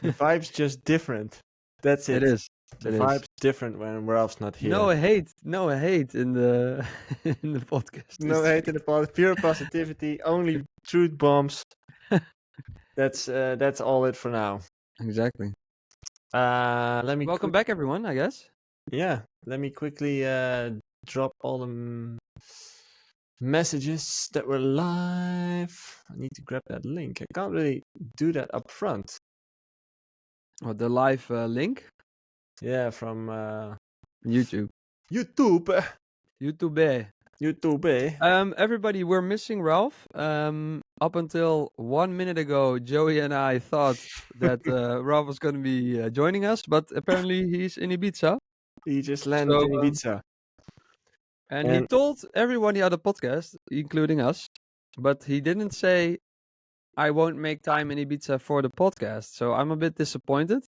The vibe's just different. That's It it. is. The It is. vibe's different when Ralph's not here. No hate in the in the podcast. No hate in the pod. Pure positivity. Only truth bombs. That's all it for now. Exactly. Let me Welcome back, everyone. I guess. let me quickly drop all the messages that were live. I need to grab that link. I can't really do that up front. Oh, the live link. Yeah, from YouTube. YouTube. YouTube. Everybody, we're missing Ralph. Up until 1 minute ago, Joey and I thought that Ralph was going to be joining us, but apparently he's in Ibiza. He just landed So, in Ibiza. and he told everyone he had a podcast, including us, but he didn't say, I won't make time in Ibiza for the podcast. So I'm a bit disappointed.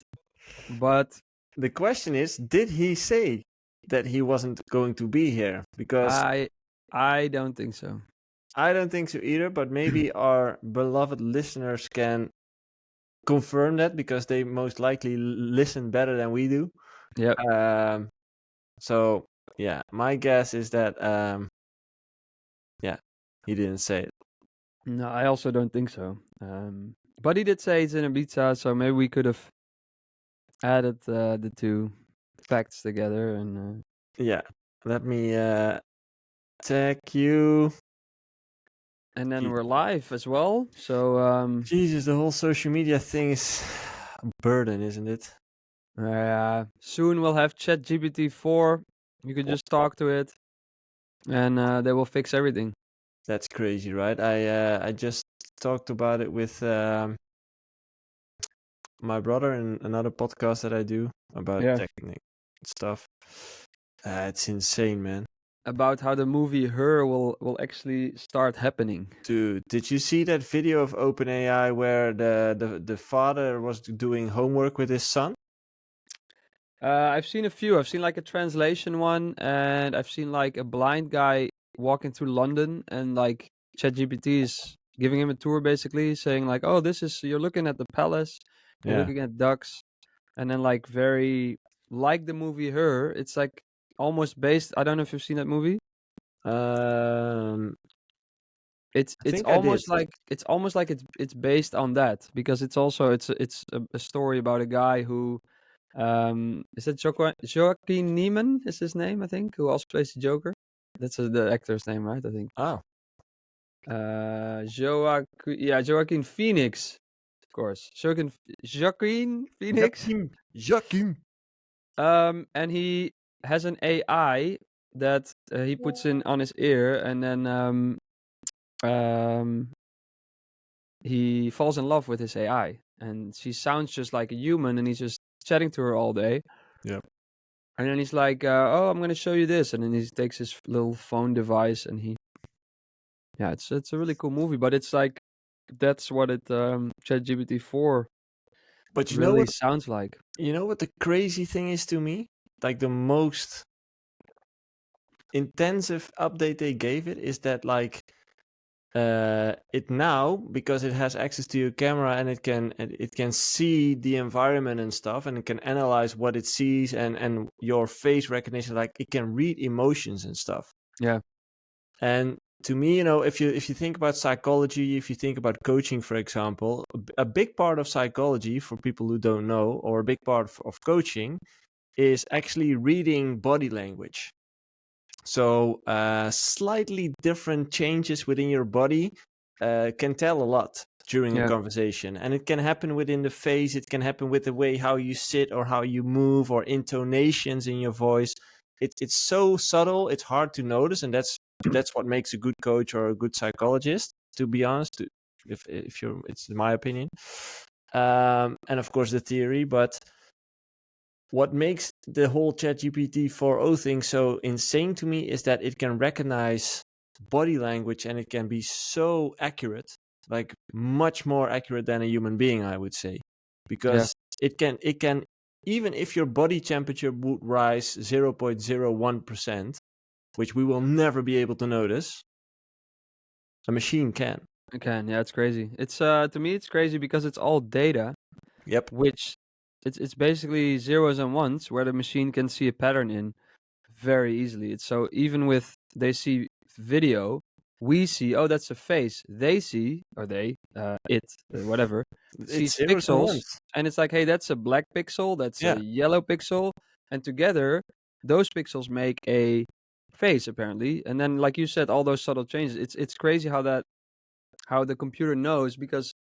But the question is, did he say that he wasn't going to be here? Because I don't think so. I don't think so either, but maybe our beloved listeners can confirm that because they most likely listen better than we do. Yeah. So yeah, my guess is that he didn't say it. No, I also don't think so. But he did say it's in Ibiza, so maybe we could have added the two facts together and Yeah, let me tag you. and then we're live as well. So Jesus, the whole social media thing is a burden, isn't it? soon we'll have ChatGPT 4. You can just talk to it, and they will fix everything. That's crazy, right? I just talked about it with my brother in another podcast that I do about technique stuff. It's insane, man. About how the movie Her will actually start happening. Dude, did you see that video of OpenAI where the father was doing homework with his son? I've seen a few. I've seen like a translation one, and I've seen like a blind guy walking through London, and like ChatGPT is giving him a tour, basically saying like, "Oh, this is you're looking at the palace, you're looking at ducks," and then like very like the movie Her. It's like almost based. I don't know if you've seen that movie. It's think I almost did. like it's based on that because it's also it's a story about a guy who is that Joaquin Neiman is his name, I think, who also plays the Joker. That's the actor's name, right? I think. Oh, Joaquin Phoenix, of course. Joaquin Phoenix. Joachim. And he has an AI that he puts in on his ear, and then he falls in love with his AI, and she sounds just like a human, and he's just chatting to her all day. Yep. And then he's like, "Oh, I'm gonna show you this," and then he takes his little phone device, and it's a really cool movie. But it's like that's what it ChatGPT 4 But you know really what? sounds like. You know what the crazy thing is to me? Like the most intensive update they gave it is that like it now, because it has access to your camera and it can see the environment and stuff, and it can analyze what it sees and your face recognition, like it can read emotions and stuff. Yeah. And to me, if you think about psychology, if you think about coaching, for example, a big part of psychology, for people who don't know, or a big part of coaching, is actually reading body language. So slightly different changes within your body can tell a lot during a conversation. And it can happen within the face. It can happen with the way how you sit or how you move or intonations in your voice. It's so subtle. It's hard to notice. And that's what makes a good coach or a good psychologist, to be honest, if you're, it's my opinion. And of course the theory, but what makes the whole ChatGPT 4.0 thing so insane to me is that it can recognize body language and it can be so accurate, like much more accurate than a human being, I would say, because it can even if your body temperature would rise 0.01%, which we will never be able to notice, a machine can. It can, yeah, it's crazy. It's to me it's crazy because it's all data, Yep. which it's basically zeros and ones where the machine can see a pattern in very easily. It's so even with they see video, we see, oh, that's a face. They see, or they, whatever, It's sees zeros and pixels, ones. and it's like, hey, that's a black pixel, that's a Yeah. yellow pixel, and together those pixels make a face apparently. And then, like you said, all those subtle changes. It's crazy how the computer knows because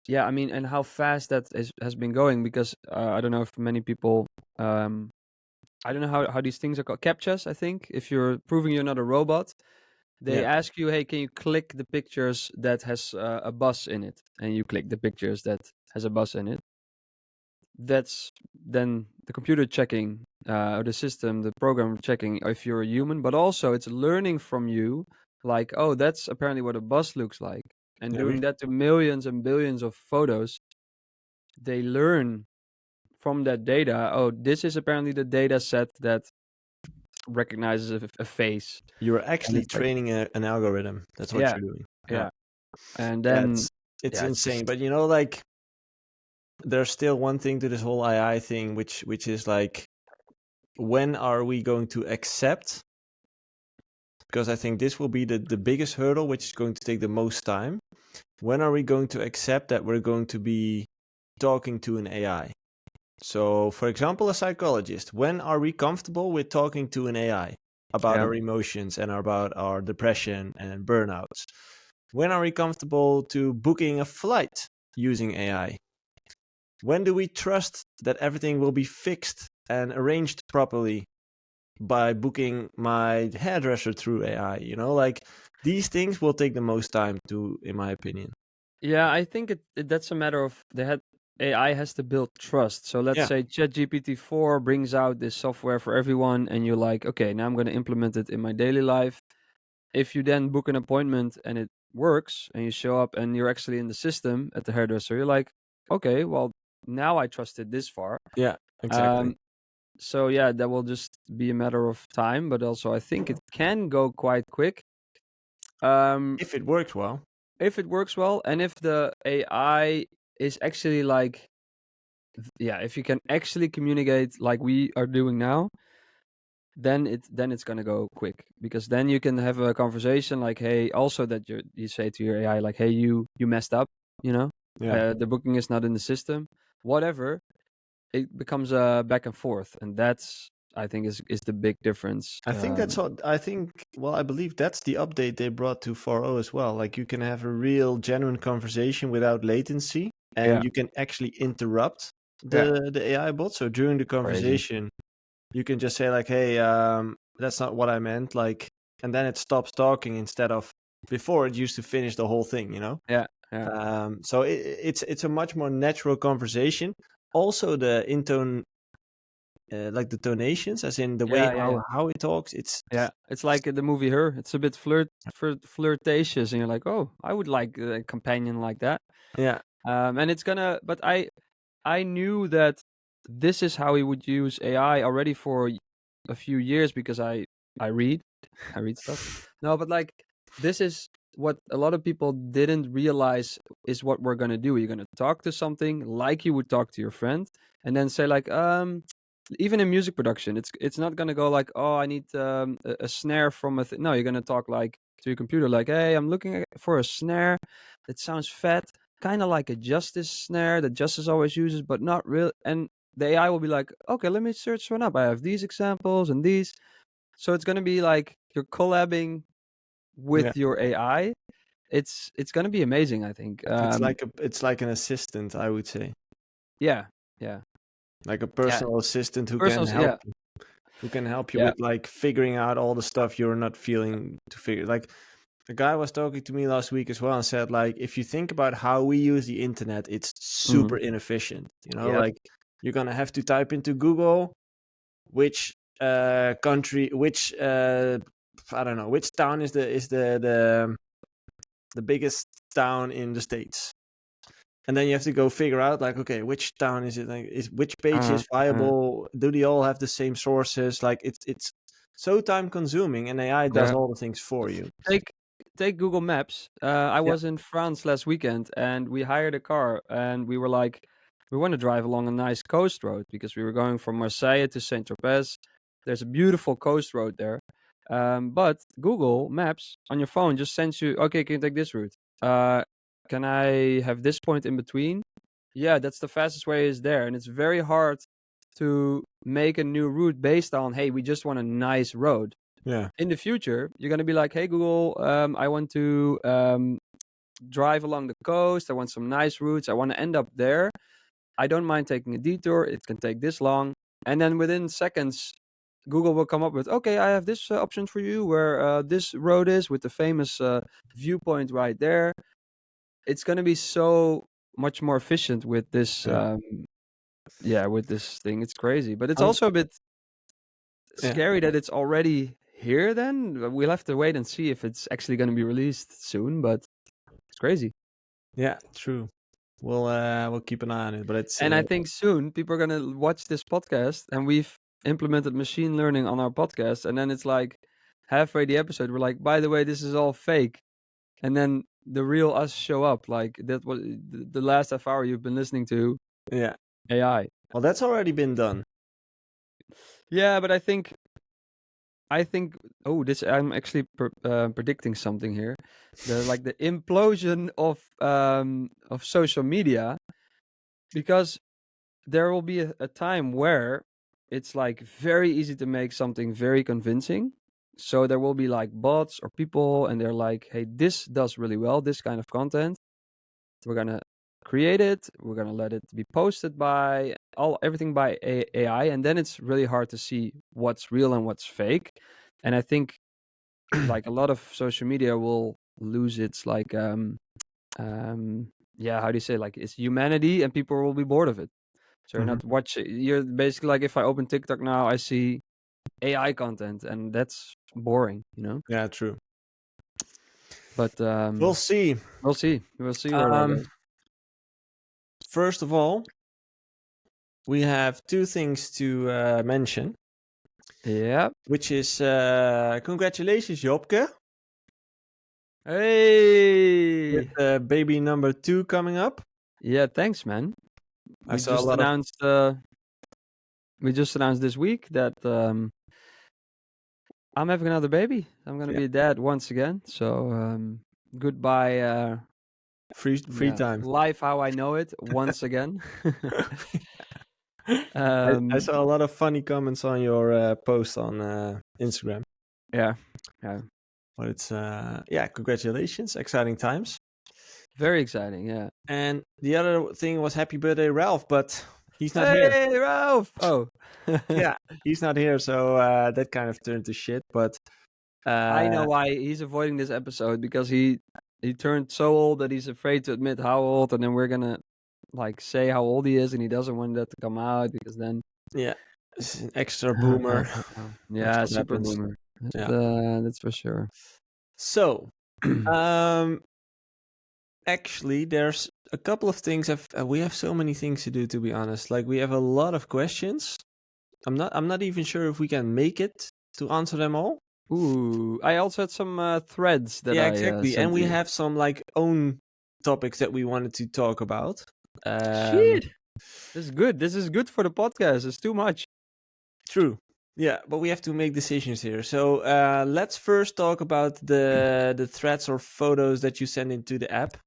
yeah, I mean, and how fast has been going because I don't know if many people um I don't know how these things are called. CAPTCHAs, I think. If you're proving you're not a robot, they Yeah. ask you, "Hey, can you click the pictures that has a bus in it?" And you click the pictures that has a bus in it. That's then the computer checking, or the system, the program checking if you're a human, but also it's learning from you, like, oh, that's apparently what a bus looks like, and Yeah. doing that to millions and billions of photos. They learn from that data. Oh, this is apparently the data set that recognizes a face, You're and actually it's like, training an algorithm. That's what yeah, you're doing. Yeah. yeah, and Yeah. then It's yeah, it's insane. just But like there's still one thing to this whole AI thing, which is like, when are we going to accept? Because I think this will be the biggest hurdle, which is going to take the most time. When are we going to accept that we're going to be talking to an AI? So, for example, a psychologist, when are we comfortable with talking to an AI about yeah, our emotions and about our depression and burnouts? When are we comfortable to booking a flight using AI? When do we trust that everything will be fixed and arranged properly by booking my hairdresser through AI? Like, these things will take the most time to, in my opinion. yeah. I think that's a matter of AI has to build trust. So let's Yeah. say ChatGPT 4 brings out this software for everyone, and you're like, okay, now I'm going to implement it in my daily life. If you then book an appointment and it works, and you show up and you're actually in the system at the hairdresser, you're like, okay, well, now I trust it this far. Yeah, exactly. Um, So yeah, that will just be a matter of time, but also I think it can go quite quick. If it works well. If it works well, and if the AI is actually like, yeah, if you can actually communicate like we are doing now, then it's gonna go quick because then you can have a conversation like, hey, also that you say to your AI like, hey, you messed up, you know, Yeah. the booking is not in the system, whatever. It becomes back and forth, and that's I think is the big difference. I think that's what I think. Well, I believe that's the update they brought to 4.0 as well. Like, you can have a real, genuine conversation without latency, Yeah, and you can actually interrupt yeah, the AI bot. So during the crazy. conversation, you can just say like, "Hey, that's not what I meant." Like, and then it stops talking instead of before it used to finish the whole thing. Yeah, yeah, So it's a much more natural conversation. Also, the intone, like the tonations, as in the way yeah, yeah, yeah. how it talks, it's Yeah, it's like the movie Her. It's a bit flirtatious, and you're like, oh, I would like a companion like that. yeah. And it's gonna, but I knew that this is how we would use AI already for a few years because I read I read stuff. No, but like this is what a lot of people didn't realize is what we're gonna do. You're gonna talk to something like you would talk to your friend, and then say like, even in music production, it's not gonna go like, oh, I need a snare from no, you're gonna talk like to your computer like, hey, I'm looking for a snare that sounds fat, kind of like a Justice snare that Justice always uses, but not real. And the AI will be like, okay, let me search one up. I have these examples and these. So it's gonna be like you're collabing Yeah. with your AI. It's gonna be amazing, I think. It's like an assistant, I would say. Yeah, yeah, Like a yeah. personal assistant who can Personal, help yeah, you, who can help you yeah. with like figuring out all the stuff you're not feeling to figure. Like, a guy was talking to me last week as well and said, like, if you think about how we use the internet, it's Mhm. super inefficient. Yep. Like, you're gonna have to type into Google which country, which I don't know, which town is the biggest town in the States. And then you have to go figure out like, okay, which town is it? Like, which page Uh-huh. is viable? Do they all have the same sources? Like, it's so time consuming, and AI does Yeah. all the things for you. Take take Google Maps. I Yeah. was in France last weekend, and we hired a car, and we were like, we want to drive along a nice coast road because we were going from Marseille to Saint Tropez. There's a beautiful coast road there. But Google Maps on your phone just sends you, okay, can you take this route? Can I have this point in between? Yeah, that's the fastest way is there. And it's very hard to make a new route based on, hey, we just want a nice road. Yeah. In the future, you're going to be like, hey, Google, I want to drive along the coast. I want some nice routes. I want to end up there. I don't mind taking a detour. It can take this long. And then within seconds, Google will come up with, okay, I have this option for you where this road is with the famous viewpoint right there. It's going to be so much more efficient with this. With this thing. It's crazy. But it's I was- also a bit Yeah. scary that it's already here then. We'll have to wait and see if it's actually going to be released soon. But it's crazy. Yeah, true. We'll keep an eye on it, but it's And I think soon people are going to watch this podcast and we've implemented machine learning on our podcast. And then it's like halfway the episode, we're like, by the way, this is all fake. And then the real us show up. Like that was the last half hour you've been listening to yeah. AI. Well, that's already been done. Yeah, but I think this I'm actually predicting something here. The implosion of social media, because there will be a time where it's like very easy to make something very convincing. So there will be like bots or people and they're like, hey, this does really well, this kind of content. We're gonna create it, we're gonna let it be posted by everything by AI, and then it's really hard to see what's real and what's fake. And I think like a lot of social media will lose its like how do you say, like its humanity, and people will be bored of it. So you're not watching. You're basically like, if I open TikTok now, I see AI content, and that's boring, you know. Yeah, true. But We'll see. we'll see. We'll see where that goes. First of all, we have two things to mention, Yeah. which is congratulations, Jobke, Hey. with baby number 2 coming up. Yeah. Thanks, man. I saw a lot We just announced this week that I'm having another baby. I'm gonna be a dad once again. So goodbye. free time. Life how I know it once again. I saw a lot of funny comments on your post on Instagram. Yeah. But it's congratulations, exciting times. Very exciting, yeah. And the other thing was happy birthday, Ralph, but he's not here. Hey, Ralph! Oh. Yeah, he's not here, so that kind of turned to shit. But I know why he's avoiding this episode, because he turned so old that he's afraid to admit how old, and then we're gonna like say how old he is, and he doesn't want that to come out, because then it's an extra boomer. Yeah, super happens. boomer. That's for sure. So, actually, there's a couple of things. We have so many things to do, to be honest. Like, we have a lot of questions. I'm not even sure if we can make it to answer them all. Ooh, I also had some threads that exactly, and we you. have some like own topics that we wanted to talk about. Shit, this is good. This is good for the podcast. It's too much. True. Yeah, but we have to make decisions here. So let's first talk about the threads or photos that you send into the app.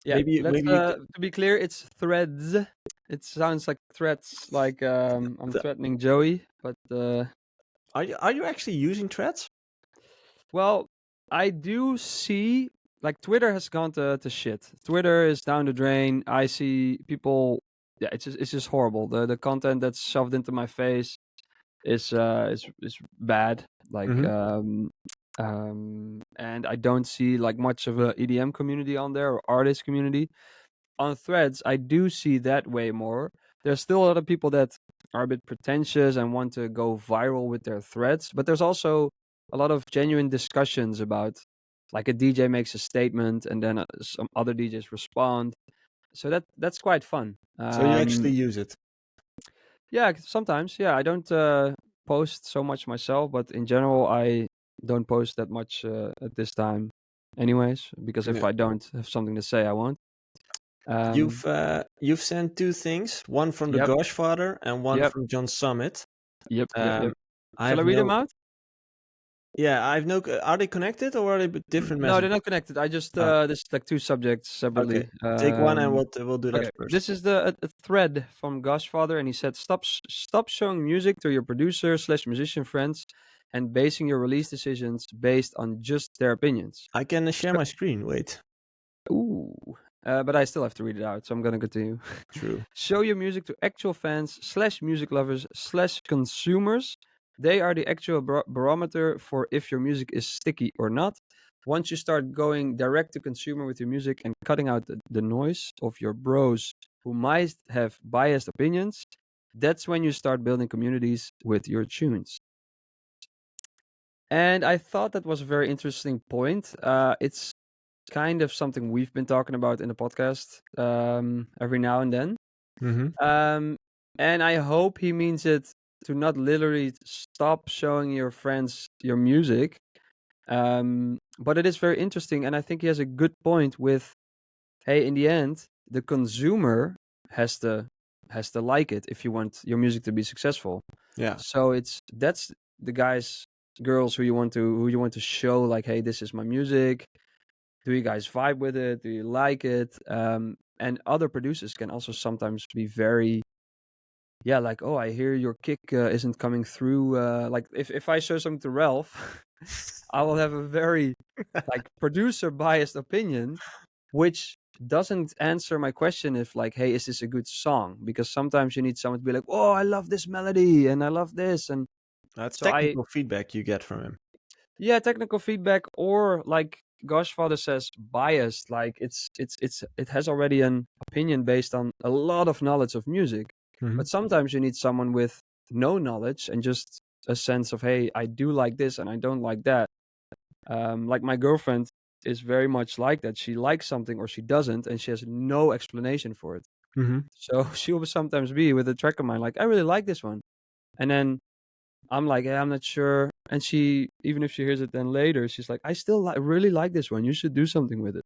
Maybe to be clear, it's threads. It sounds like threats, like I'm threatening Joey, but are you actually using threads? Well, I do see, like, Twitter has gone to shit. Twitter is down the drain. I see people. Yeah, it's just horrible. The content that's shoved into my face is bad. Like and I don't see like much of a EDM community on there, or artist community. On Threads, I do see that way more. There's still a lot of people that are a bit pretentious and want to go viral with their threads, but there's also a lot of genuine discussions about, like, a DJ makes a statement and then some other DJs respond. So that's quite fun. So you actually use it? Yeah, sometimes. Yeah, I don't post so much myself, but in general, I don't post that much at this time anyways, because if I don't have something to say, I won't. You've sent two things, one from the Yep, Godfather and one yep, from John Summit. yep. I Shall have I read them no. out? Yeah, I've no. Are they connected or are they different No, they're messages? not connected. I just Oh, this is like two subjects okay. separately. Take one and we'll do that Okay, first. this is a thread from Godfather, and he said, Stop showing music to your producer slash musician friends, and basing your release decisions based on just their opinions." I can share my screen. Wait. Ooh. But I still have to read it out, so I'm gonna continue. True. Show your music to actual fans slash music lovers slash consumers. They are the actual barometer for if your music is sticky or not. Once you start going direct to consumer with your music and cutting out the noise of your bros who might have biased opinions, that's when you start building communities with your tunes. And I thought that was a very interesting point. It's kind of something we've been talking about in the podcast every now and then. Mm-hmm. And I hope he means it to not literally stop showing your friends your music. But it is very interesting, and I think he has a good point with, hey, in the end, the consumer has to has to like it if you want your music to be successful. Yeah. So that's the guys, girls who you want to show, like, hey, this is my music. Do you guys vibe with it? Do you like it? And other producers can also sometimes be very, yeah, like, oh, I hear your kick isn't coming through. Like if I show something to Ralph, I will have a very like producer biased opinion, which doesn't answer my question if like, hey, is this a good song? Because sometimes you need someone to be like, oh, I love this melody and I love this, and That's so I technical feedback you get from him. yeah, technical feedback, or like Godfather says, biased. Like it has already an opinion based on a lot of knowledge of music. Mm-hmm. But sometimes you need someone with no knowledge and just a sense of, hey, I do like this and I don't like that. Like my girlfriend is very much like that. She likes something or she doesn't, and she has no explanation for it. Mm-hmm. So she will sometimes be with a track of mine, like, I really like this one, and then I'm like, yeah, I'm not sure. And she, even if she hears it then later, she's like, I still really like this one. You should do something with it.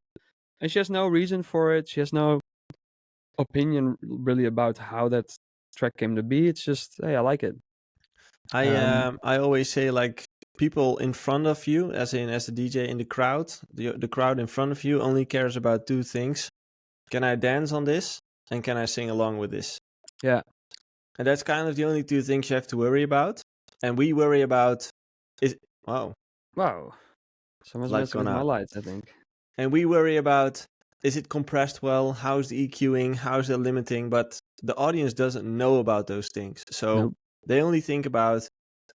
And she has no reason for it. She has no opinion really about how that track came to be. It's just, hey, I like it. I always say like people in front of you, as the DJ in the crowd, the crowd in front of you only cares about two things: can I dance on this, and can I sing along with this? Yeah. And that's kind of the only two things you have to worry about. And we worry about is wow, Wow. Someone's lights messing gone with my out. lights, I think. And we worry about, is it compressed well? How's the EQing? How's the limiting? But the audience doesn't know about those things. So Nope. they only think about,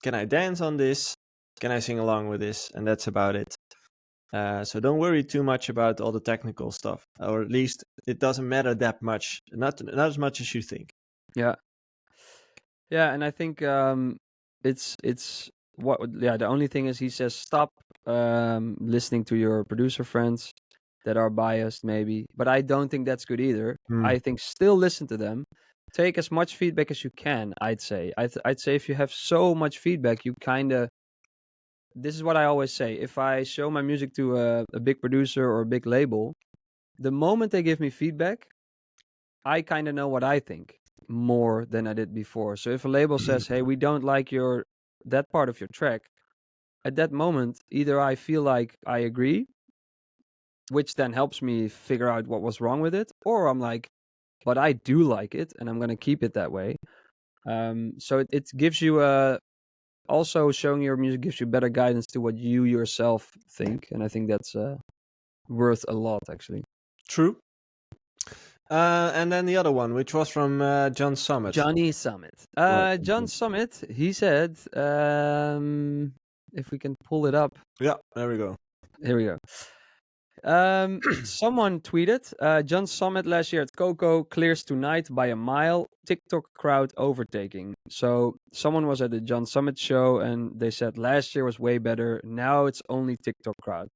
can I dance on this? Can I sing along with this? And that's about it. So don't worry too much about all the technical stuff, or at least it doesn't matter that much. Not as much as you think. Yeah. Yeah. And I think it's what, yeah, the only thing is he says, stop listening to your producer friends that are biased, maybe. But I don't think that's good either. I think still listen to them. Take as much feedback as you can, I'd say. I'd say if you have so much feedback, you kind of. This is what I always say. If I show my music to a big producer or a big label, the moment they give me feedback, I kind of know what I think more than I did before. So if a label says, hey, we don't like that part of your track, at that moment, either I feel like I agree, which then helps me figure out what was wrong with it, or I'm like, but I do like it and I'm going to keep it that way. So it gives you also showing your music gives you better guidance to what you yourself think. And I think that's worth a lot, actually. True. And then the other one, which was from John Summit. Johnny Summit. John Summit, he said, if we can pull it up. Yeah, there we go. Here we go. Someone tweeted, John Summit last year at Coco clears tonight by a mile, TikTok crowd overtaking. So someone was at the John Summit show and they said last year was way better. Now it's only TikTok crowd.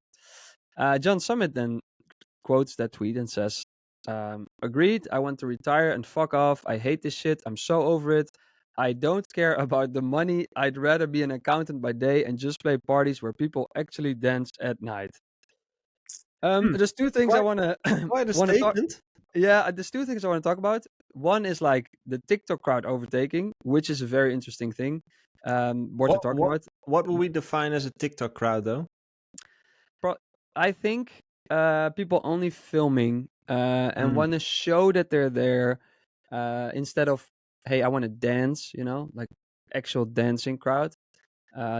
John Summit then quotes that tweet and says, agreed, I want to retire and fuck off. I hate this shit. I'm so over it. I don't care about the money. I'd rather be an accountant by day and just play parties where people actually dance at night. There's two things I Quite, want to quite a want to talk. statement. Yeah, there's two things I want to talk about. One is like the TikTok crowd overtaking, which is a very interesting thing. Worth What talking what about. what will we define as a TikTok crowd though? I think people only filming and Mm. want to show that they're there instead of, hey, I want to dance, like actual dancing crowd.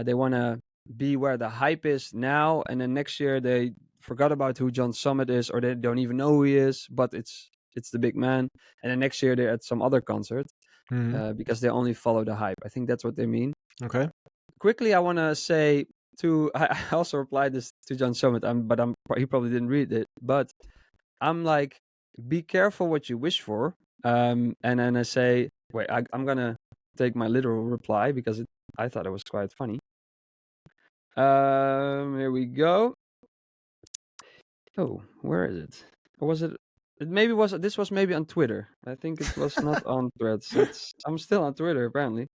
They want to be where the hype is now, and then next year they forgot about who John Summit is, or they don't even know who he is, but it's the big man. And then next year they're at some other concert Mhm. because they only follow the hype. I think that's what they mean. Okay. Quickly, I want to say to I also replied this to John Summit, but he probably didn't read it. But I'm like, be careful what you wish for. And then I say, wait, I'm gonna take my literal reply because I thought it was quite funny. Here we go. Oh, where is it? Or was it? It maybe was. This was maybe on Twitter. I think it was not on Threads. I'm still on Twitter apparently.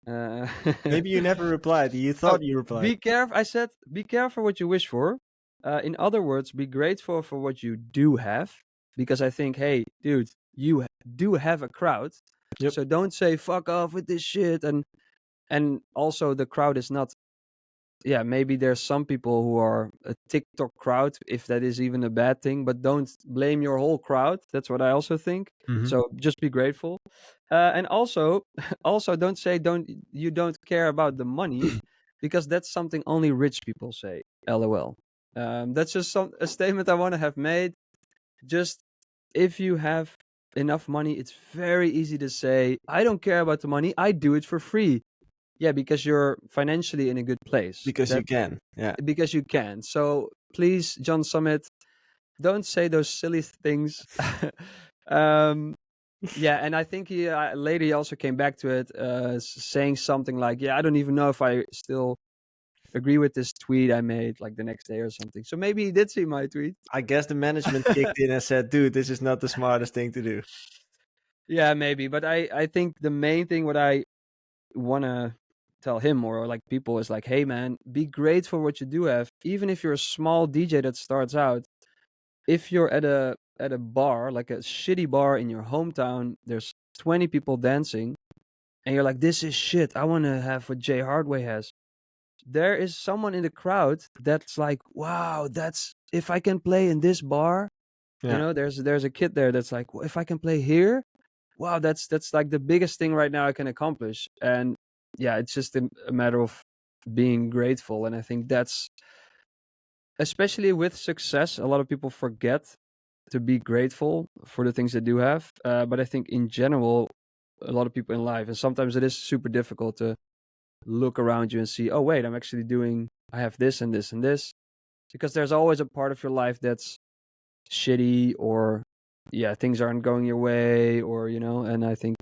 Uh, Maybe you never replied. You oh, thought you replied. be careful. I said, be careful what you wish for. In other words, be grateful for what you do have, because I think, hey, dude, you do have a crowd, Yep. so don't say fuck off with this shit. And also the crowd is not. Yeah, maybe there's some people who are a TikTok crowd, if that is even a bad thing, but don't blame your whole crowd. That's what I also think. Mhm. So just be grateful. And also, also don't say you don't care about the money, because that's something only rich people say. LOL. That's just a statement I want to have made. Just if you have enough money, it's very easy to say, I don't care about the money. I do it for free. Yeah, because you're financially in a good place. Because you can. Yeah. Because you can. So please, John Summit, don't say those silly things. um, yeah, and I think he later he also came back to it, saying something like, "Yeah, I don't even know if I still agree with this tweet I made like the next day or something." So maybe he did see my tweet. I guess the management kicked in and said, "Dude, this is not the smartest thing to do." Yeah, maybe, but I think the main thing what I want to tell him or like people is like, hey man, be grateful for what you do have, even if you're a small DJ that starts out. If you're at a bar, like a shitty bar in your hometown, there's 20 people dancing, and you're like, this is shit, I want to have what Jay Hardway has. There is someone in the crowd that's like, wow, that's if I can play in this bar. Yeah. There's a kid there that's like, well, if I can play here, wow, that's like the biggest thing right now I can accomplish. And yeah, it's just a matter of being grateful. And I think that's, especially with success, a lot of people forget to be grateful for the things they do have. But I think in general, a lot of people in life, and sometimes it is super difficult to look around you and see, oh wait, I have this and this and this, because there's always a part of your life that's shitty, or yeah, things aren't going your way, or and I think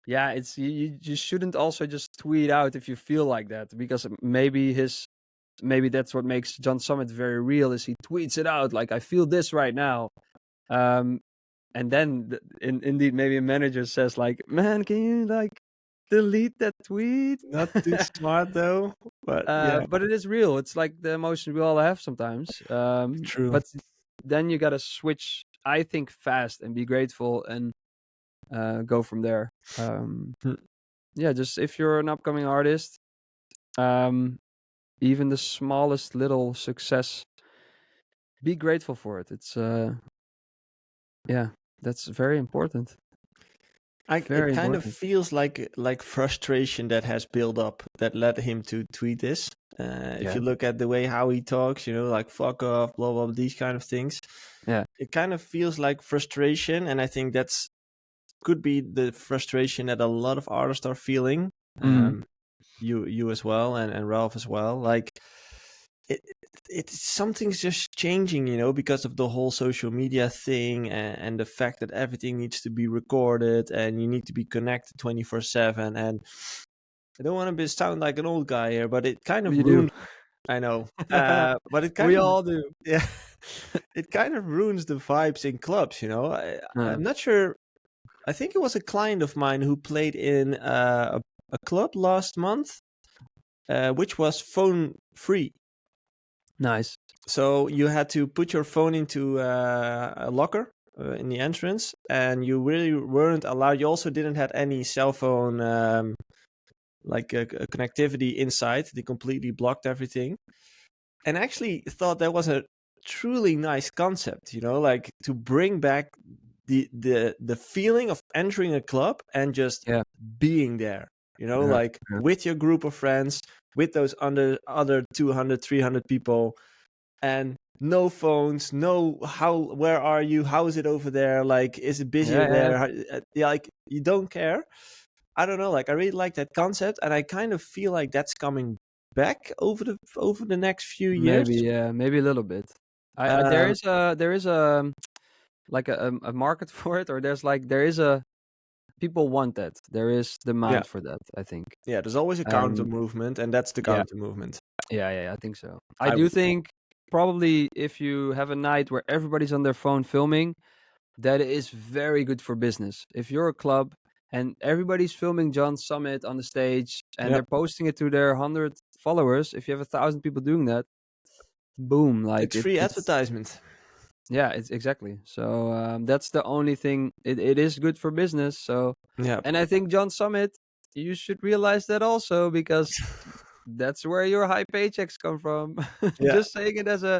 yeah, it's you shouldn't also just tweet out if you feel like that, because maybe that's what makes John Summit very real, is he tweets it out like, I feel this right now. um and then indeed maybe a manager says like, man, can you like delete that tweet? Not too smart though, but yeah, But it is real. It's like the emotion we all have sometimes. true. But then you gotta switch, I think, fast and be grateful, and go from there. Hmm. Yeah, just if you're an upcoming artist, even the smallest little success, be grateful for it. It's yeah, that's very important. It Very kind of important. feels like frustration that has built up that led him to tweet this. If Yeah. you look at the way how he talks, like fuck off, blah blah, these kind of things. Yeah. It kind of feels like frustration, and I think that's could be the frustration that a lot of artists are feeling. Mhm. You as well, and Ralph as well. Like it's something's just changing, because of the whole social media thing, and the fact that everything needs to be recorded and you need to be connected 24/7. And I don't want to sound like an old guy here, but it kind of You do. ruined. I know, but it We kind of all do. yeah, it kind of ruins the vibes in clubs. Uh, I'm not sure. I think it was a client of mine who played in a club last month, which was phone free. nice. So you had to put your phone into a locker in the entrance, and you really weren't allowed. You also didn't have any cell phone like a connectivity inside. They completely blocked everything. And actually thought that was a truly nice concept, like to bring back the feeling of entering a club and just Yeah. being there, Yeah. like Yeah. with your group of friends, with those other 200, 300 people, and no phones, where are you? How is it over there? Like, is it busy over Yeah. there? Yeah, like you don't care. I don't know. Like, I really like that concept, and I kind of feel like that's coming back over the next few years. Maybe a little bit. Um, There is a like a market for it, or there is a people want that. There is yeah, demand for that, I think. yeah. There's always a counter And movement, and that's the yeah, counter movement. I think so. I I do would, think probably if you have a night where everybody's on their phone filming, that is very good for business. If you're a club and everybody's filming John Summit on the stage and yeah. they're posting it to their 100 followers, if you have 1,000 people doing that, boom, like It's free advertisement. yeah, it's exactly. So that's the only thing. It is good for business. So, Yeah, and I think John Summit, you should realize that also because that's where your high paychecks come from. yeah. Just saying it as a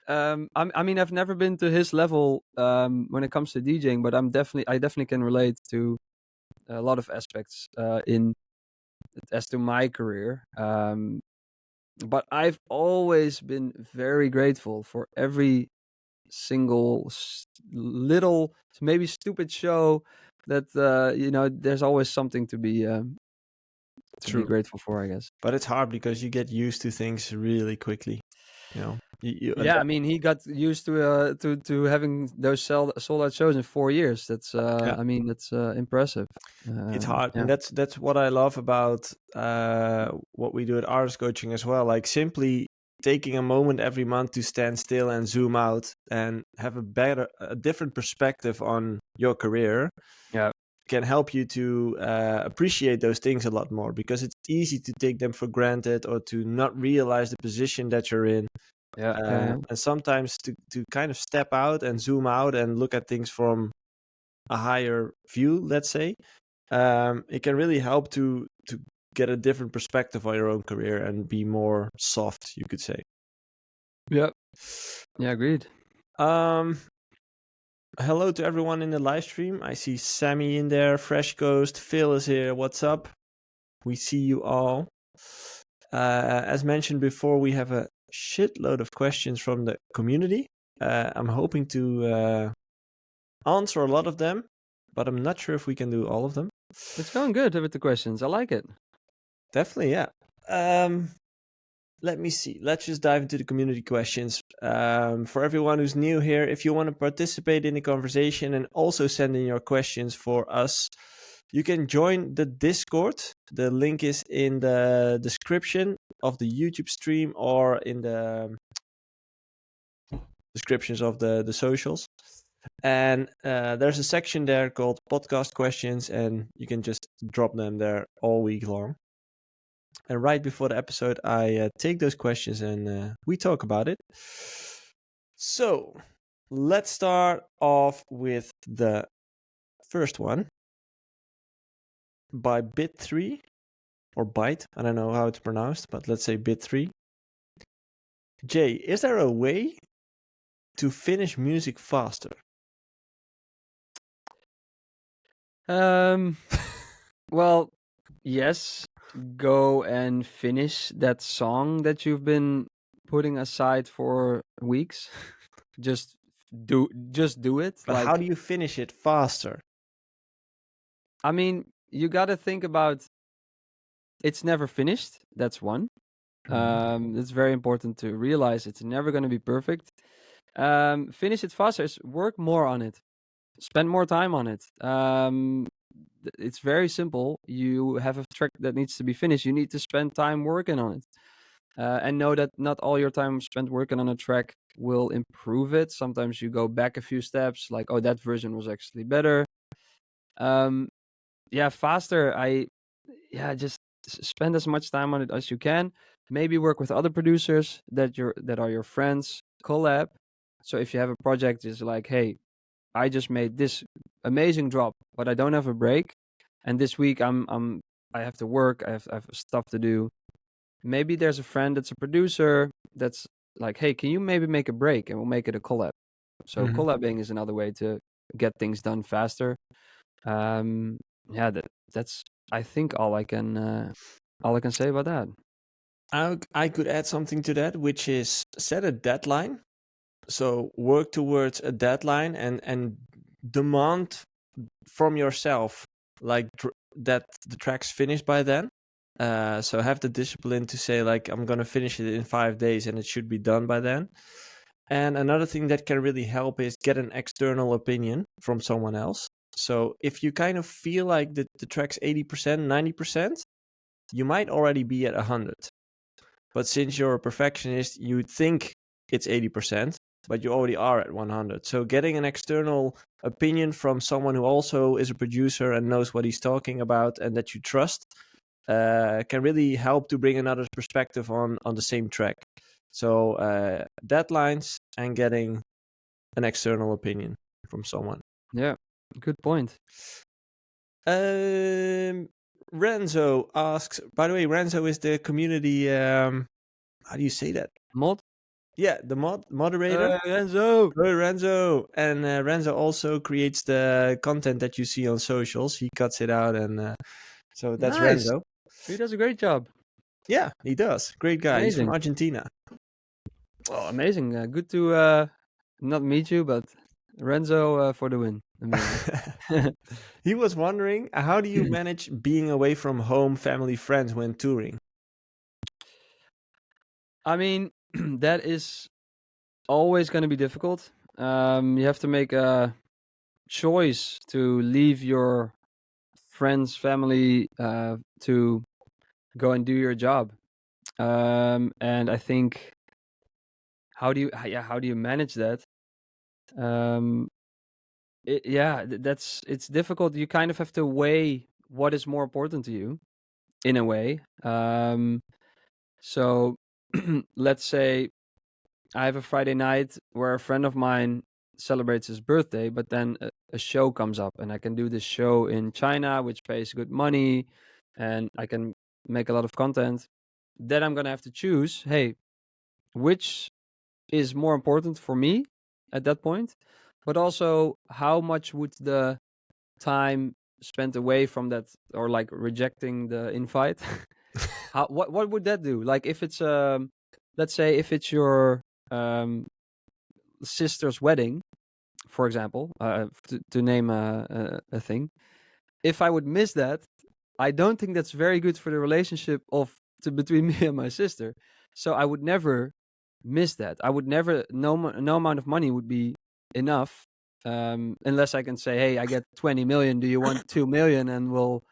I mean, I've never been to his level when it comes to DJing, but I definitely can relate to a lot of aspects in as to my career. But I've always been very grateful for every single little, maybe stupid show that there's always something to be True. grateful for, I guess. But it's hard because you get used to things really quickly. You Yeah, I adapt. mean, he got used to having those sold out shows in 4 years. That's Yeah, I mean, that's impressive. it's hard, Yeah, and that's what I love about what we do at artist coaching as well. Like simply taking a moment every month to stand still and zoom out and have a different perspective on your career yeah, can help you to appreciate those things a lot more, because it's easy to take them for granted or to not realize the position that you're in. yeah. And sometimes to kind of step out and zoom out and look at things from a higher view, let's say, it can really help to get a different perspective on your own career and be more soft, you could say. Yeah, yeah, agreed. Um, Hello to everyone in the live stream. I see Sammy in there, Fresh Coast, Phil is here. What's up? We see you all. As mentioned before, we have a shitload of questions from the community. I'm hoping to answer a lot of them, but I'm not sure if we can do all of them. It's going good with the questions. I like it. Definitely, yeah. Let me see. Let's just dive into the community questions. For everyone who's new here, if you want to participate in the conversation and also send in your questions for us, you can join the Discord. The link is in the description of the YouTube stream or in the descriptions of the socials. And there's a section there called podcast questions, and you can just drop them there all week long. And right before the episode, I take those questions and we talk about it. So let's start off with the first one by Bit3 or Byte. I don't know how it's pronounced, but let's say Bit3. Jay, is there a way to finish music faster? Well, yes, go and finish that song that you've been putting aside for weeks. just do it. But how do you finish it faster? I mean, you got to think about it's never finished. That's one. It's very important to realize it's never going to be perfect. Finish it faster is work more on it. Spend more time on it. It's very simple. You have a track that needs to be finished. You need to spend time working on it. And know that not all your time spent working on a track will improve it. Sometimes you go back a few steps, like, oh, that version was actually better. Yeah, faster. Just spend as much time on it as you can. Maybe work with other producers that are your friends. Collab. So if you have a project, it's like, hey, I just made this amazing drop, but I don't have a break, and this week I have to work. I have stuff to do. Maybe there's a friend that's a producer that's like, hey, can you maybe make a break and we'll make it a collab. So Mhm. collabing is another way to get things done faster. Yeah, that's I think all I can say about that. I could add something to that, which is set a deadline. So work towards a deadline and demand from yourself like that the track's finished by then. So have the discipline to say like I'm gonna finish it in 5 days and it should be done by then. And another thing that can really help is get an external opinion from someone else. So if you kind of feel like the track's 80%, 90%, you might already be at 100. But since you're a perfectionist, you think it's 80%, but you already are at 100. So getting an external opinion from someone who also is a producer and knows what he's talking about and that you trust can really help to bring another perspective on the same track. So deadlines and getting an external opinion from someone. Yeah, good point. Renzo asks, by the way, Renzo is the community, how do you say that? Mod? Yeah, the moderator. Renzo. Hey, Renzo. And Renzo also creates the content that you see on socials. He cuts it out, and so that's Nice. Renzo. He does a great job. Yeah, he does. Great guy. He's from Amazing. Argentina. Well, amazing. Good to not meet you, but Renzo for the win. Amazing. He was wondering, how do you manage being away from home, family, friends when touring? I mean, that is always going to be difficult. You have to make a choice to leave your friends, family, to go and do your job. And I think how do you manage that? Um, it's difficult. You kind of have to weigh what is more important to you, in a way. So let's say I have a Friday night where a friend of mine celebrates his birthday, but then a show comes up, and I can do this show in China, which pays good money, and I can make a lot of content. Then I'm gonna have to choose, hey, which is more important for me at that point, but also how much would the time spent away from that, or like rejecting the invite, what would that do? Like if it's let's say if it's your um sister's wedding, for example, to name a thing. If I would miss that, I don't think that's very good for the relationship between me and my sister. So I would never miss that. I would never. No amount of money would be enough, unless I can say, "Hey, I get 20 million. Do you want 2 million?" And we'll,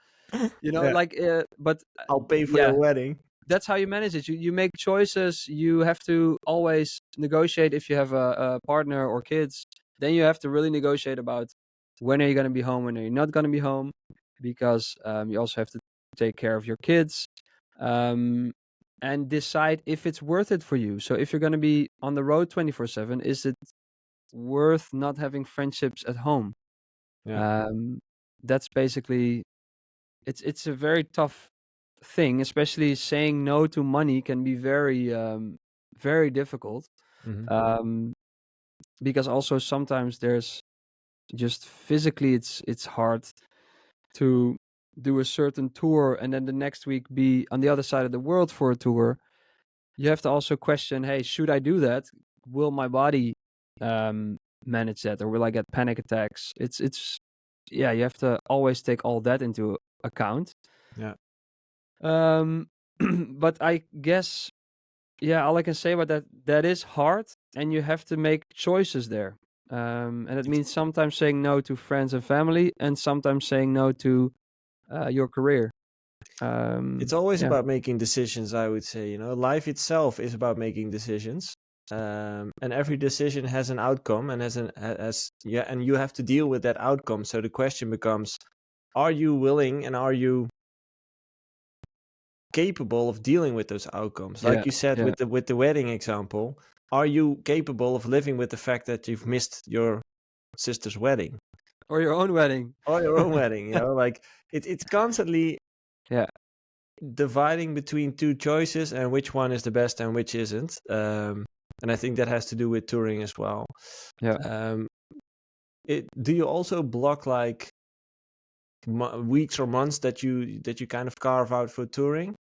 Yeah, like. But I'll pay for your yeah, wedding. that's how you manage it. You make choices. You have to always negotiate. If you have a partner or kids, then you have to really negotiate about when are you going to be home, when are you not going to be home, because you also have to take care of your kids, um, and decide if it's worth it for you. So if you're going to be on the road 24/7, is it worth not having friendships at home? Yeah. Um, that's basically it's a very tough thing, especially saying no to money can be very difficult. Mhm. Um, because also sometimes there's just physically it's hard to do a certain tour and then the next week be on the other side of the world for a tour. You have to also question, hey, should I do that? Will my body manage that, or will I get panic attacks? It's yeah, you have to always take all that into account. Yeah. Um, but I guess, yeah, all I can say about that is hard, and you have to make choices there. And it It's means sometimes saying no to friends and family, and sometimes saying no to your career. it's always Yeah, about making decisions, I would say. You know, life itself is about making decisions. And every decision has an outcome and yeah, and you have to deal with that outcome. So the question becomes, are you willing and are you capable of dealing with those outcomes? Like you said with the wedding example, are you capable of living with the fact that you've missed your sister's wedding or your own wedding, or your own wedding? Like it's constantly dividing between two choices and which one is the best and which isn't. And I think that has to do with touring as well. Do you also block like weeks or months that you kind of carve out for touring?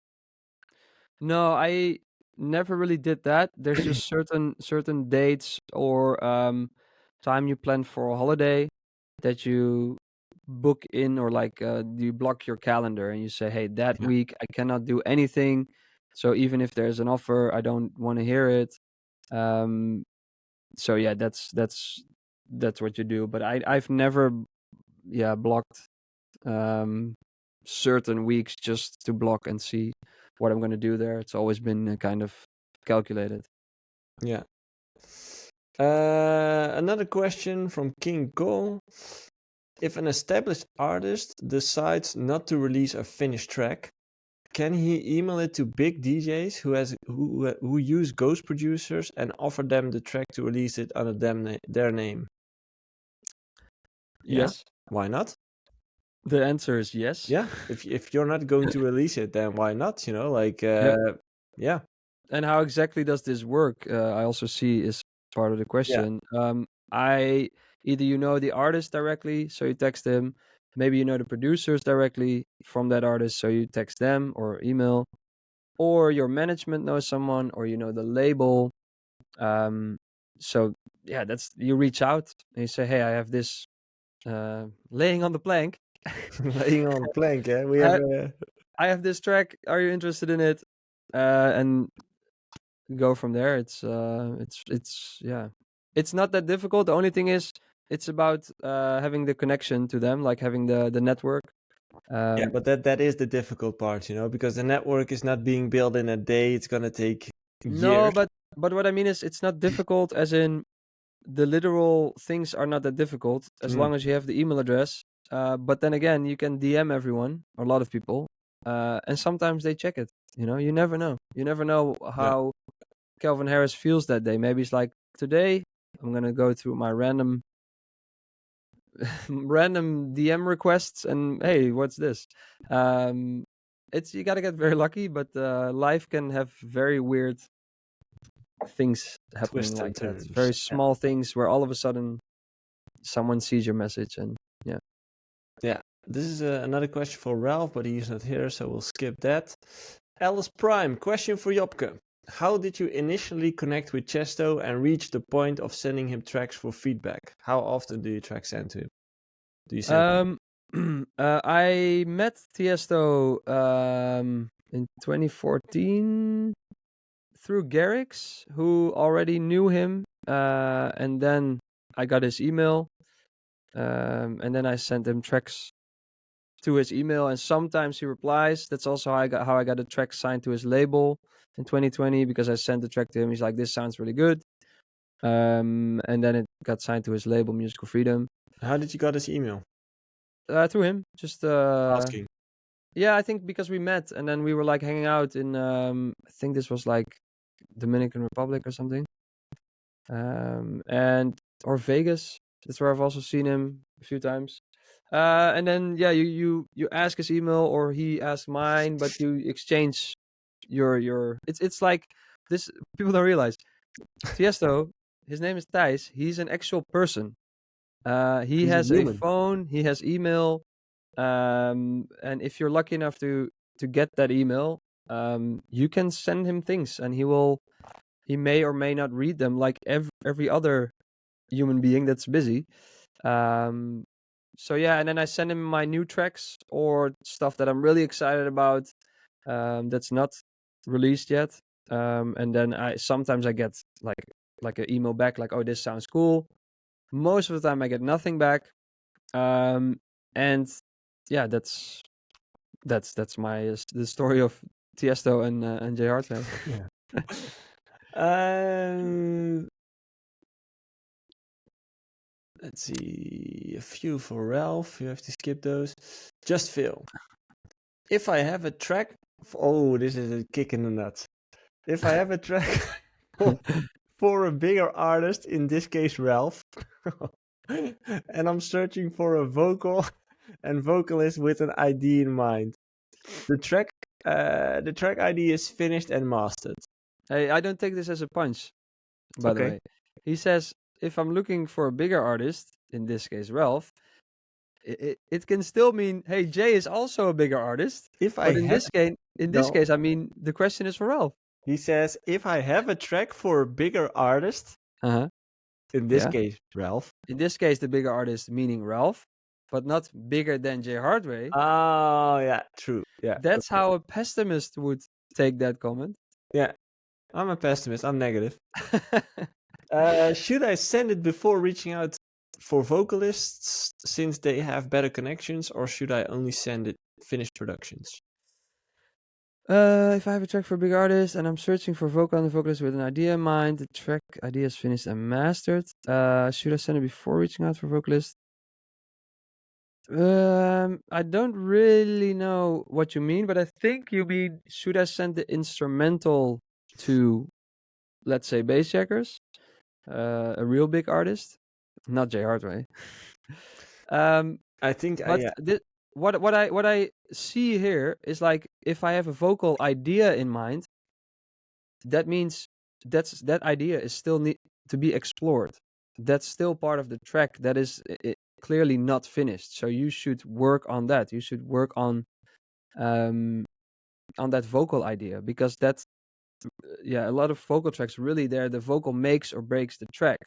No, I never really did that. There's just certain dates or time you plan for a holiday that you book in, or like you block your calendar and you say, hey, that week I cannot do anything. So even if there's an offer, I don't want to hear it. So yeah, that's what you do. But I've never blocked certain weeks just to block and see what I'm going to do there. It's always been kind of calculated. Yeah. Another question from King Kong. If an established artist decides not to release a finished track, can he email it to big DJs who use ghost producers and offer them the track to release it under their name? Yes. Yeah? Why not? The answer is yes. Yeah. If you're not going to release it, then why not? Yeah. And how exactly does this work? I also see is part of the question. Either the artist directly, so you text them. Maybe you know the producers directly from that artist, so you text them or email. Or your management knows someone, or the label. So yeah, you reach out and you say, hey, I have this laying on the plank. Laying on the plank, yeah. We have I have this track. Are you interested in it? And go from there. It's not that difficult. The only thing is it's about having the connection to them, like having the network. Yeah, but that is the difficult part, because the network is not being built in a day. It's gonna take No, years. but what I mean is it's not difficult as in the literal things are not that difficult as long as you have the email address. But then again, you can DM everyone, or a lot of people, and sometimes they check it. You never know. You never know how Calvin Harris feels that day. Maybe it's like, today I'm gonna go through my random DM requests and, hey, what's this? You gotta get very lucky, but life can have very weird things happening Twists and like that. turns. Very small things where all of a sudden someone sees your message and yeah. Yeah. This is another question for Ralph, but he's not here, so we'll skip that. Alice Prime, question for Jobke. How did you initially connect with Chesto and reach the point of sending him tracks for feedback? How often do you track send to him? Do you send I met Tiesto in 2014 through Garrix, who already knew him, and then I got his email, and then I sent him tracks to his email, and sometimes he replies. That's also how I got a track signed to his label in 2020, because I sent the track to him. He's like, this sounds really good, and then it got signed to his label, Musical Freedom. How did you got his email? Through him, just Asking. yeah, I think because we met and then we were like hanging out in I think this was like Dominican Republic or something, and or Vegas. That's where I've also seen him a few times. And then yeah, you ask his email or he asks mine, but you exchange your. It's like this. People don't realize Tiesto. His name is Thijs. He's an actual person. He He's a has a human. phone. He has email. And if you're lucky enough to get that email, you can send him things, and he may or may not read them like every other human being that's busy. So yeah, and then I send him my new tracks or stuff that I'm really excited about, that's not released yet. And then sometimes I get like an email back, like, oh, this sounds cool. Most of the time I get nothing back. And yeah, that's my the story of Tiesto and J Hardway. Yeah. Let's see. A few for Ralph. You have to skip those. Just Phil. If I have a track Oh, this is a kick in the nuts. If I have a track for a bigger artist, in this case Ralph, and I'm searching for a vocal and vocalist with an ID in mind. The track ID is finished and mastered. Hey, I don't take this as a punch, by the Okay. way. He says, if I'm looking for a bigger artist, in this case Ralph, it can still mean, hey, Jay is also a bigger artist. If I But in have this case, I mean, the question is for Ralph. he says, if I have a track for a bigger artist, Uh-huh. in this Yeah. case Ralph. In this case, the bigger artist meaning Ralph, but not bigger than Jay Hardway. Oh yeah, true. Yeah. That's okay. how a pessimist would take that comment. Yeah. I'm a pessimist. I'm negative. Should I send it before reaching out for vocalists since they have better connections, or should I only send it finished productions? If I have a track for a big artist and I'm searching for vocal and vocalist with an idea in mind, the track idea is finished and mastered. Should I send it before reaching out for vocalist? I don't really know what you mean, but I think you mean, should I send the instrumental to, let's say, bass checkers, a real big artist, not Jay Hardway. I think But yeah. what I see here is like, if I have a vocal idea in mind, that means that idea is still need to be explored. That's still part of the track that is clearly not finished. So you should work on that. You should work on that vocal idea, because that's a lot of vocal tracks really there. The vocal makes or breaks the track.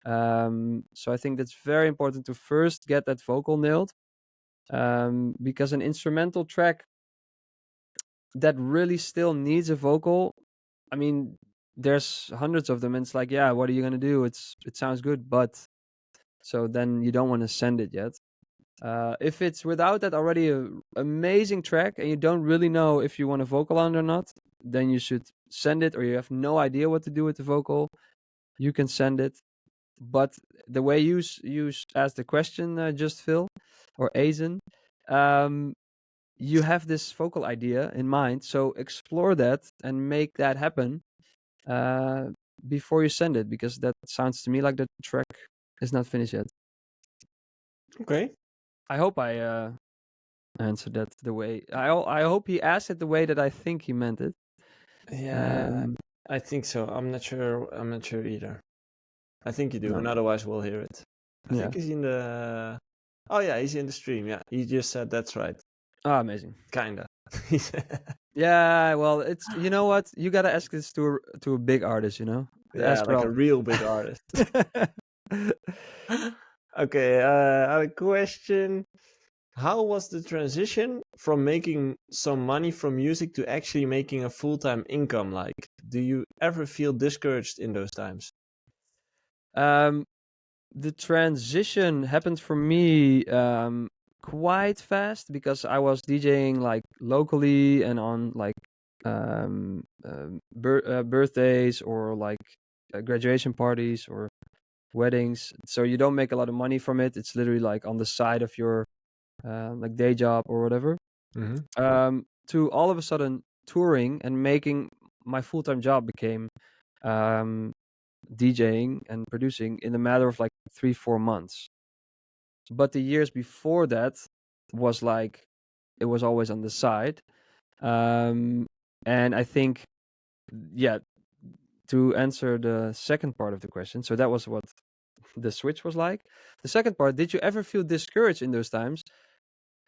So I think that's very important to first get that vocal nailed, because an instrumental track that really still needs a vocal, I mean, there's hundreds of them, and it's like, yeah, what are you gonna do? It sounds good, but so then you don't want to send it yet. If it's without that already a amazing track and you don't really know if you want a vocal on it or not, then you should send it, or you have no idea what to do with the vocal, you can send it. But the way you asked the question, just Phil or Azen, you have this vocal idea in mind, so explore that and make that happen before you send it, because that sounds to me like the track is not finished yet. Okay. I hope I answered that the way I hope he asked it the way that I think he meant it. Yeah, I think so. I'm not sure. I'm not sure either. I think you do, and No. otherwise we'll hear it. I Yeah. think he's in the. Oh yeah, he's in the stream. Yeah, he just said that's right. Ah, amazing. Kinda. Yeah, well, it's, you know what? You gotta ask this to a big artist, you know? Yeah, Ask like Ralph. a real big artist. Okay, a question. How was the transition from making some money from music to actually making a full-time income like? Do you ever feel discouraged in those times? The transition happened for me quite fast, because I was DJing like locally and on like birthdays, or like graduation parties or weddings. So you don't make a lot of money from it. It's literally like on the side of your like day job or whatever. To all of a sudden touring and making, my full-time job became DJing and producing in a matter of like 3-4 months. But the years before that was like, it was always on the side. And I think, yeah, to answer the second part of the question, so that was what the switch was like. The second part, did you ever feel discouraged in those times?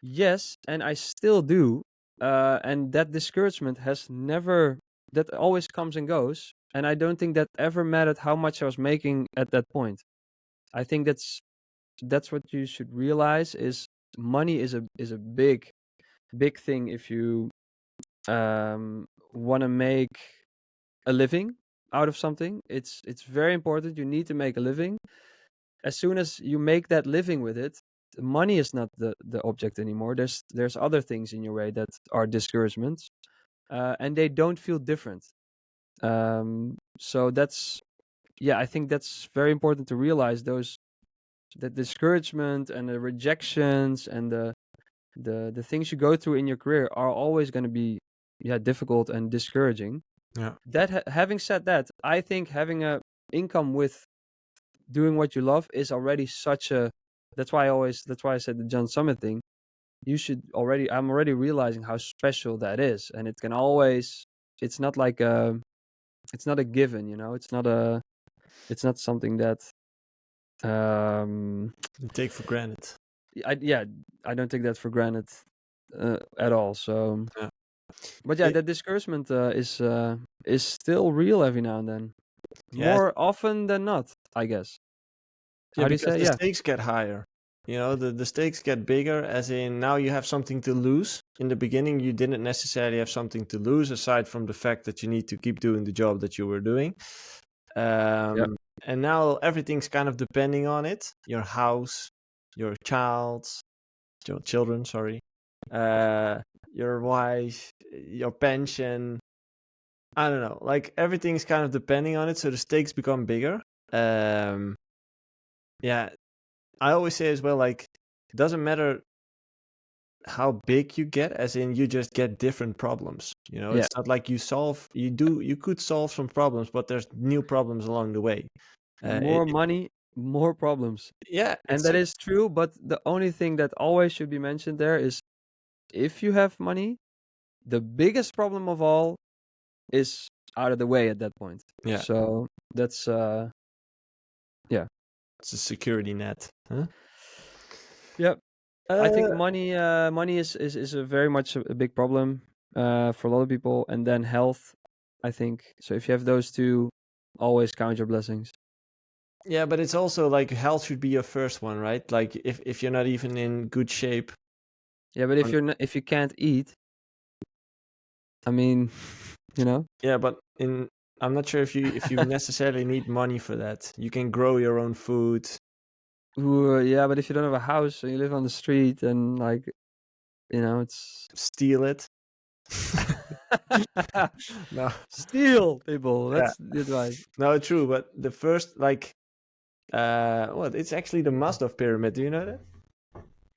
Yes, and I still do. And that discouragement has never, that always comes and goes. And I don't think that ever mattered how much I was making at that point. I think that's what you should realize, is money is a big thing if you want to make a living out of something. It's very important. You need to make a living. As soon as you make that living with it, the money is not the object anymore. There's other things in your way that are discouragements, and they don't feel different. So that's, yeah, I think that's very important to realize, those, the discouragement and the rejections and the things you go through in your career are always going to be difficult and discouraging. Yeah. That having said that, I think having a income with doing what you love is already such a. That's why I said the John Summit thing. I'm already realizing how special that is, and it can always. It's not like a. It's not a given, It's not a. It's not something that. You take for granted. I don't take that for granted at all. So, Yeah. but yeah, It- that discouragement is still real every now and then. yeah, More often than not, I guess. yeah, How do you because say? the Yeah, stakes get higher. The stakes get bigger, as in now you have something to lose. In the beginning, you didn't necessarily have something to lose, aside from the fact that you need to keep doing the job that you were doing. And now everything's kind of depending on it. Your house, your children, sorry, your wife, your pension. I don't know. Like everything's kind of depending on it, so the stakes become bigger. Yeah, I always say as well, like, it doesn't matter how big you get, as in you just get different problems. Yeah. It's not like you could solve some problems, but there's new problems along the way. More money, more problems. Yeah, And it's that is true, but the only thing that always should be mentioned there is if you have money, the biggest problem of all is out of the way at that point. yeah, So that's yeah. it's a security net. Huh? Yep. I think Uh, money is a very much a big problem for a lot of people, and then health, I think. So if you have those two, always count your blessings. yeah, but it's also like health should be your first one, right? Like if you're not even in good shape. Yeah, but on- if you can't eat, I mean, you know. Yeah, but I'm not sure if you necessarily need money for that. You can grow your own food, Yeah, but if you don't have a house and you live on the street and like, it's steal it. No, steal people. yeah, That's the advice. no, true. But the first, like, what? It's actually the Maslow pyramid. Do you know that?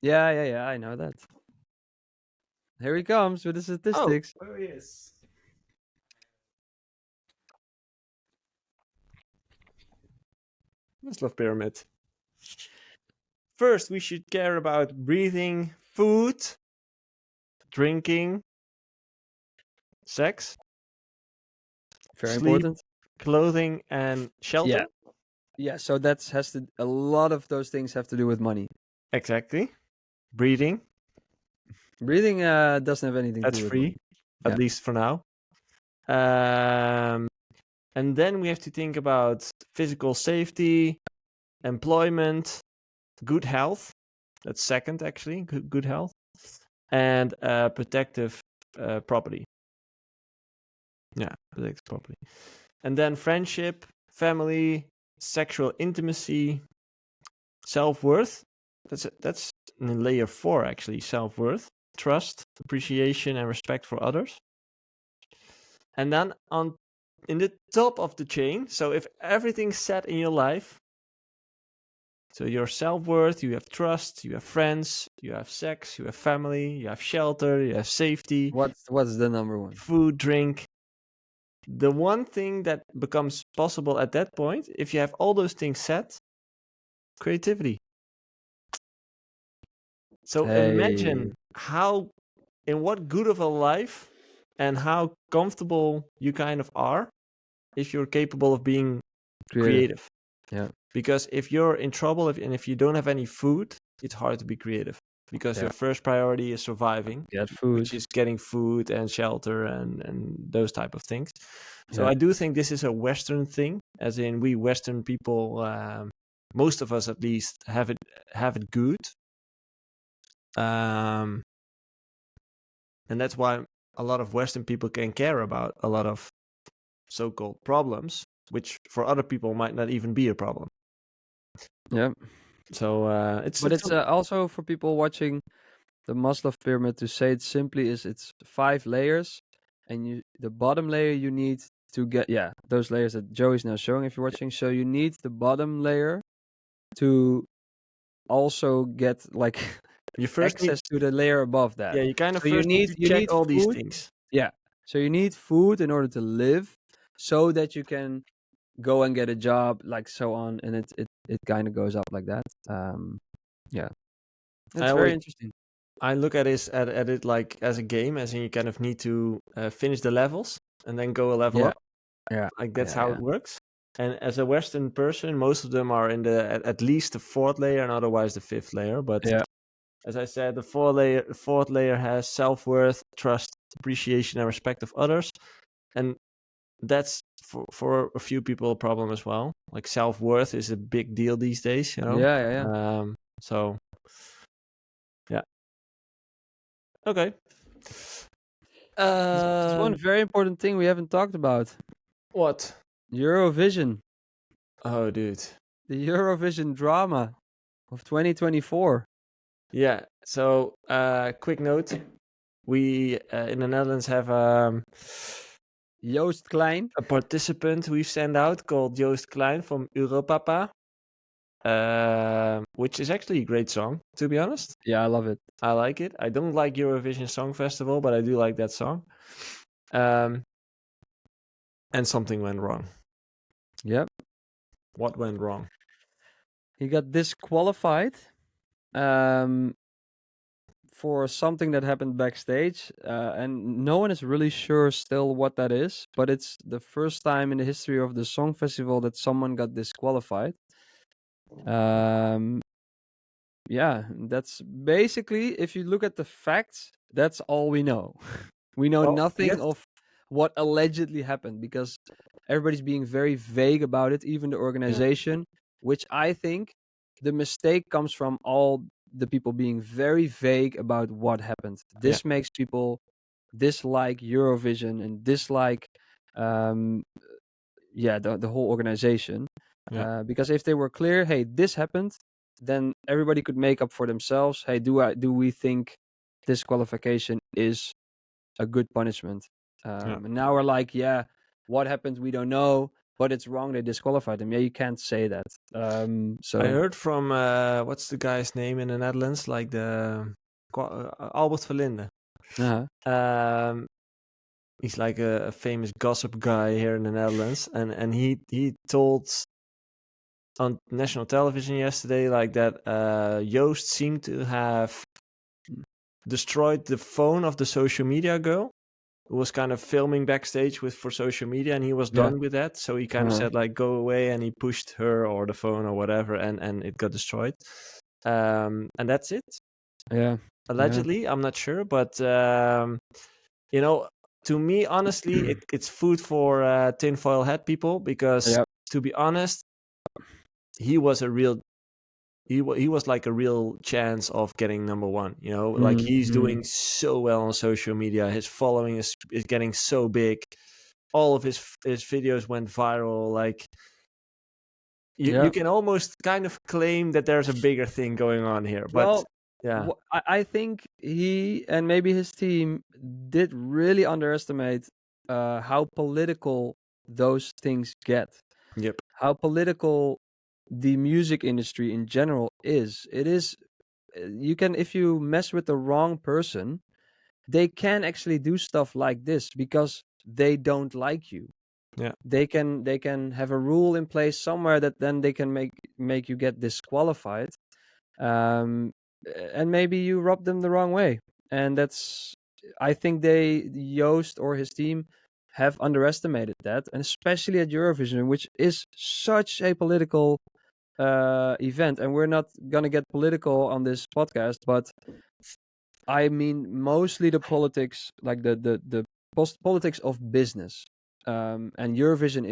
Yeah. I know that. Here he comes with the Oh, statistics. oh yes. Maslow pyramid. First, we should care about breathing, food, drinking, sex, Very sleep, important. clothing, and shelter. Yeah. So a lot of those things have to do with money. Exactly. Breathing, Breathing doesn't have anything to that's do with free, money. at Yeah. least for now. And then we have to think about physical safety, employment, good health. That's second, actually, good health, and protective property. Yeah, protective property. And then friendship, family, sexual intimacy, self-worth. That's in layer 4, actually. Self-worth, trust, appreciation, and respect for others. And then in the top of the chain, so if everything's set in your life, so your self-worth, you have trust, you have friends, you have sex, you have family, you have shelter, you have safety, What's the number one? food, drink. The one thing that becomes possible at that point, if you have all those things set, creativity. So Hey, imagine in what good of a life and how comfortable you kind of are if you're capable of being creative. Yeah. Because if you're in trouble and if you don't have any food, it's hard to be creative because Yeah. your first priority is surviving, Get food. which is getting food and shelter and those type of things. So Yeah. I do think this is a Western thing, as in we Western people, most of us at least, have it good. And that's why a lot of Western people can care about a lot of so-called problems, which for other people might not even be a problem. Yeah. So But it's also for people watching the Maslow pyramid, to say it simply, is it's 5 layers, and the bottom layer you need to get those layers that Joey's now showing if you're watching. So you need the bottom layer to also get like you first need, access to the layer above that. yeah, you kind of So you first need need to you check need all these food. things. Yeah. So you need food in order to live, so that you can go and get a job, like so on, and it kind of goes up like that. Yeah, I it's very always interesting. I look at it like as a game, as in you kind of need to finish the levels and then go a level Yeah, up. yeah, Like that's yeah, how yeah, it works. And as a Western person, most of them are in at least the fourth layer and otherwise the fifth layer. But yeah. as I said, the fourth layer has self-worth, trust, appreciation, and respect of others, and that's for a few people a problem as well. Like self-worth is a big deal these days, you know. Yeah, yeah, yeah. So yeah, okay. There's one very important thing we haven't talked about. What? Eurovision, Oh, dude. the Eurovision drama of 2024. Yeah. So, quick note: we in the Netherlands have Joost Klein. a participant we've sent out called Joost Klein from Europapa, which is actually a great song, to be honest. Yeah, I love it. I like it. I don't like Eurovision Song Festival, but I do like that song. And something went wrong. Yep. What went wrong? He got disqualified um, for something that happened backstage, and no one is really sure still what that is. But it's the first time in the history of the song festival that someone got disqualified. Um, yeah, that's basically, if you look at the facts, that's all we know. We know Well, nothing yes. of what allegedly happened, because everybody's being very vague about it, even the organization, which I think the mistake comes from all the people being very vague about what happened. Yeah. This makes people dislike Eurovision and dislike, um, the whole organization. Yeah. Because if they were clear, hey, this happened, then everybody could make up for themselves. Hey, do we think disqualification is a good punishment? Yeah. And now we're like, yeah, what happened? We don't know, but it's wrong. They disqualified him. Yeah, you can't say that. I So heard from what's the guy's name in the Netherlands? Like the Albert Verlinde. uh Um, he's like a famous gossip guy here in the Netherlands, and he told on national television yesterday like that Joost seemed to have destroyed the phone of the social media girl who was kind of filming backstage for social media, and he was yeah, done with that, so he kind of uh said like go away, and he pushed her or the phone or whatever, and it got destroyed. And that's it, yeah, yeah, allegedly. I'm not sure, but you know, to me, honestly, it's food for tinfoil hat people, because yeah. to be honest, he was a real he was like a real chance of getting number one. You know, like he's Mm-hmm. doing so well on social media. His following is getting so big. All of his videos went viral. Like you Yeah. can almost kind of claim that there's a bigger thing going on here. But Well, yeah, I think he and maybe his team did really underestimate how political those things get. yep, How political the music industry in general is. It is, you can, if you mess with the wrong person, they can actually do stuff like this because they don't like you. yeah, They can have a rule in place somewhere that then they can make you get disqualified, um, and maybe you rub them the wrong way. And that's, I think Joost or his team have underestimated that, and especially at Eurovision, which is such a political event. And we're not gonna get political on this podcast, but I mean mostly the politics, like the politics of business. And Eurovision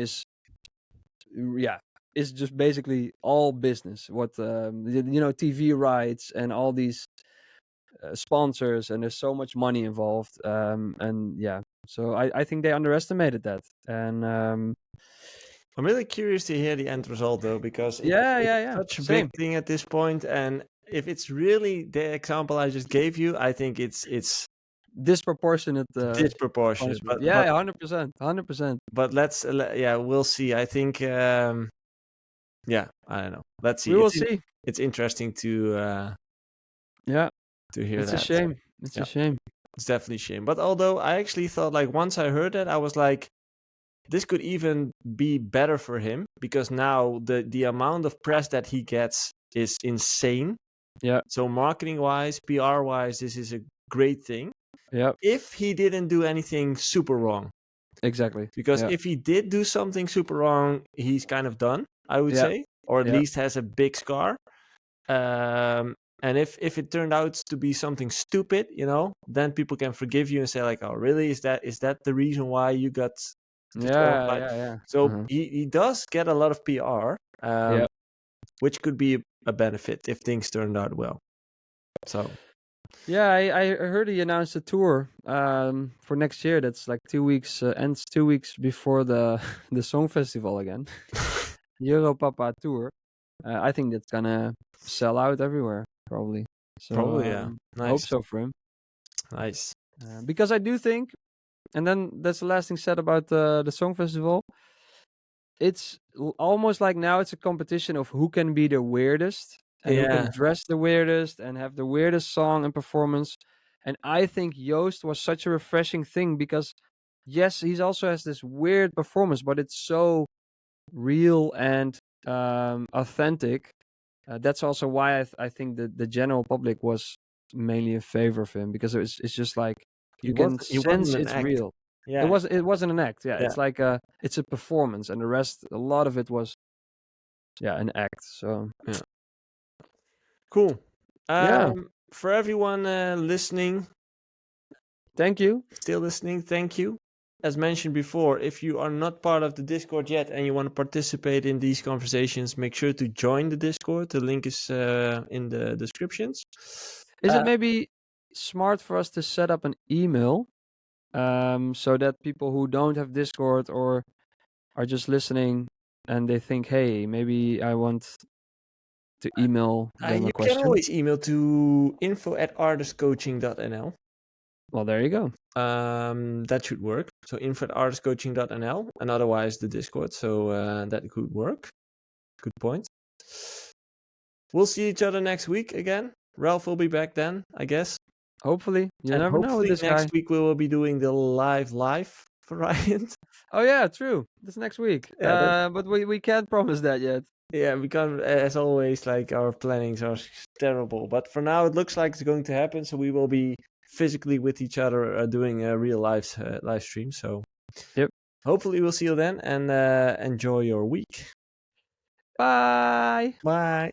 yeah, is just basically all business. What TV rights and all these sponsors, and there's so much money involved. And yeah, so I think they underestimated that. And I'm really curious to hear the end result though, because yeah, it's yeah, yeah, such a big same. thing at this point, and if it's really the example I just gave you, I think it's Disproportionate disproportionate. punishment. But Yeah, 100%, 100%. let's yeah, we'll see. I think yeah, I don't know. Let's We see. will see. It's interesting Yeah, to hear it's a that. shame. It's Yeah. a shame. It's definitely a shame. But although I actually thought, like, once I heard that, I was like, this could even be better for him, because now the amount of press that he gets is insane. Yeah. So marketing wise, PR wise, this is a great thing. Yeah. If he didn't do anything super wrong. Exactly. Because Yeah. if he did do something super wrong, he's kind of done, I would Yeah. say, or at Yeah. least has a big scar. And if it turned out to be something stupid, then people can forgive you and say like, oh, really? Is that the reason why you got disqualified? Yeah. So Uh-huh. he does get a lot of PR, Yeah. which could be a benefit if things turned out well. So Yeah, I heard he announced a tour for next year. That's like 2 weeks, ends 2 weeks before the the song festival again. Europapa tour. I think that's gonna sell out everywhere probably. So probably, yeah. I hope Nice. so for him. Nice. Because I do think, and then that's the last thing said about the song festival. It's almost like now it's a competition of who can be the weirdest and who can Yeah. dress the weirdest and have the weirdest song and performance. And I think Joost was such a refreshing thing because, yes, he also has this weird performance, but it's so real and authentic. That's also why I think that the general public was mainly in favor of him, because it's just like you can He wasn't sense an it's act. real. Yeah. It wasn't an act. Yeah, Yeah. it's like it's a performance, and the rest, a lot of it was, an act. So Cool. yeah, For everyone listening, thank you. still listening, thank you. As mentioned before, if you are not part of the Discord yet and you want to participate in these conversations, make sure to join the Discord. The link is in the descriptions. Is it maybe smart for us to set up an email, so that people who don't have Discord or are just listening and they think, hey, maybe I want to email them a You can question? always email to info@artistcoaching.nl. Well, there you go. That should work. So info@artistcoaching.nl, and otherwise the Discord. So that could work. Good point. We'll see each other next week again. Ralph will be back then, I guess. Hopefully, you And never know with hopefully this next guy. week we will be doing the live variant. Oh yeah, true. That's next week. Yeah, But we can't promise that yet. yeah, because as always, like, our plannings are terrible. But for now, it looks like it's going to happen. So we will be physically with each other doing a real live stream. So Yep. hopefully we'll see you then, and enjoy your week. Bye. Bye.